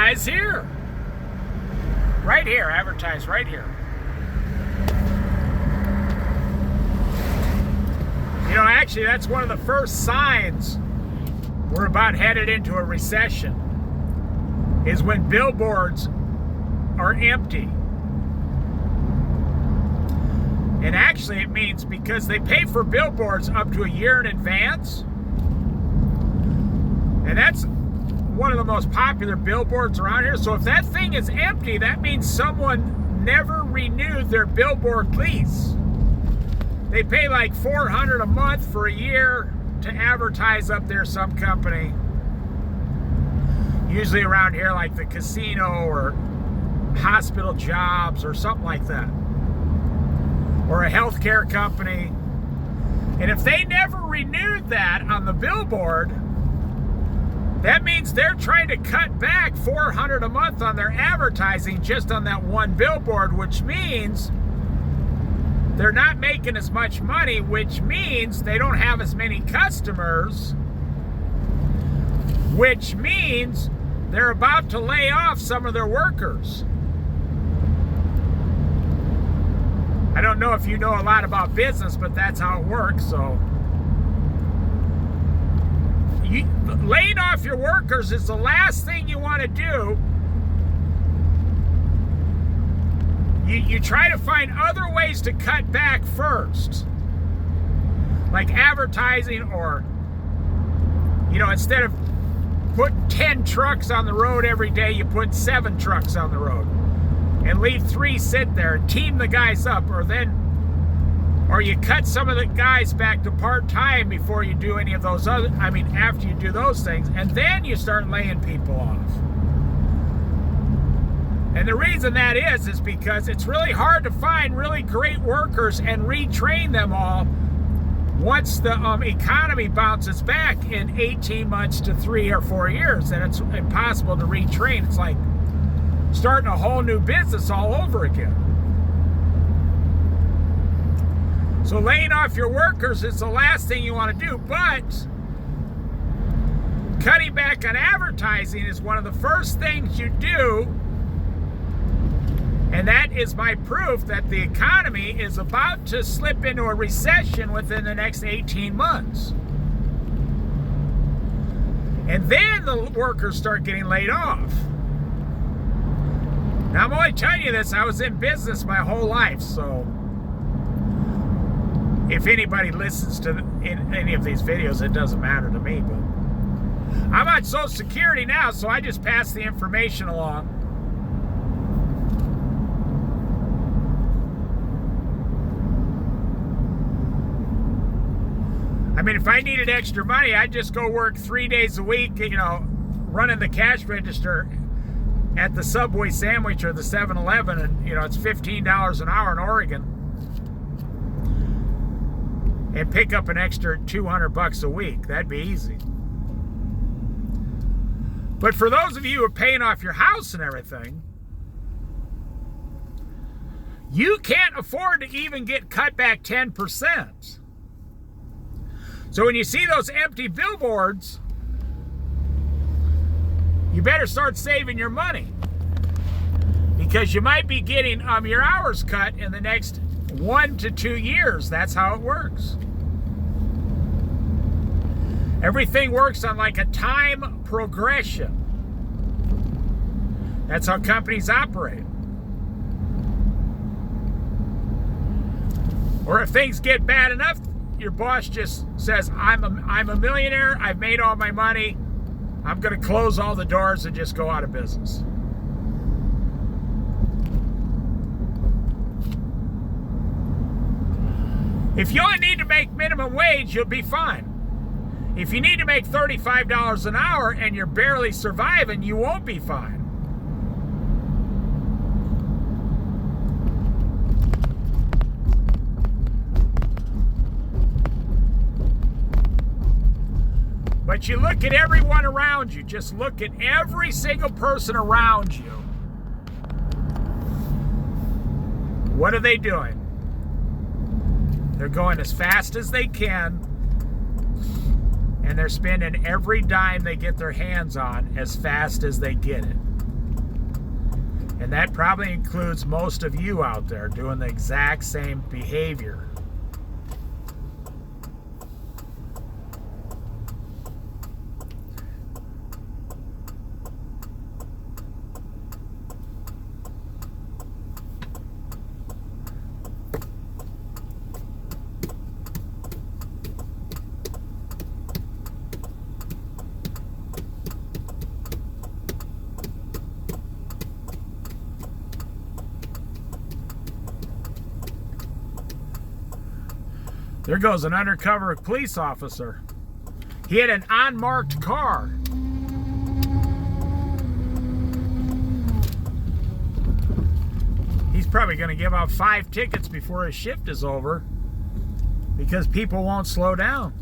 advertise here. Right here, advertise right here. You know, actually, that's one of the first signs we're about headed into a recession, is when billboards are empty. And actually it means because they pay for billboards up to a year in advance. And that's one of the most popular billboards around here. So if that thing is empty, that means someone never renewed their billboard lease. They pay like $400 a month for a year to advertise up there, some company. Usually around here, like the casino or hospital jobs or something like that. Or a healthcare company. And if they never renewed that on the billboard, that means they're trying to cut back $400 a month on their advertising just on that one billboard, which means they're not making as much money, which means they don't have as many customers, which means they're about to lay off some of their workers. I don't know if you know a lot about business, but that's how it works. So laying off your workers is the last thing you want to do. You try to find other ways to cut back first, like advertising, or, you know, instead of putting 10 trucks on the road every day, you put 7 trucks on the road and leave 3 sit there and team the guys up, or you cut some of the guys back to part-time before you do any of those other, after you do those things, and then you start laying people off. And the reason that is because it's really hard to find really great workers and retrain them all once the economy bounces back in 18 months to 3 or 4 years. And it's impossible to retrain. It's like starting a whole new business all over again. So laying off your workers is the last thing you want to do, but cutting back on advertising is one of the first things you do. And that is my proof that the economy is about to slip into a recession within the next 18 months. And then the workers start getting laid off. Now, I'm only telling you this, I was in business my whole life, so if anybody listens to any of these videos, it doesn't matter to me. But I'm on Social Security now, so I just pass the information along. If I needed extra money, I'd just go work 3 days a week, running the cash register at the Subway sandwich or the 7-Eleven, and, it's $15 an hour in Oregon, and pick up an extra $200 a week. That'd be easy. But for those of you who are paying off your house and everything, you can't afford to even get cut back 10%. So when you see those empty billboards, you better start saving your money, because you might be getting your hours cut in the next 1 to 2 years. That's how it works. Everything works on like a time progression. That's how companies operate. Or if things get bad enough, your boss just says, I'm a millionaire, I've made all my money, I'm going to close all the doors and just go out of business. If you only need to make minimum wage, you'll be fine. If you need to make $35 an hour and you're barely surviving, you won't be fine. But you look at everyone around you. Just look at every single person around you. What are they doing? They're going as fast as they can, and they're spending every dime they get their hands on as fast as they get it. And that probably includes most of you out there doing the exact same behavior. There goes an undercover police officer. He had an unmarked car. He's probably going to give out 5 tickets before his shift is over because people won't slow down.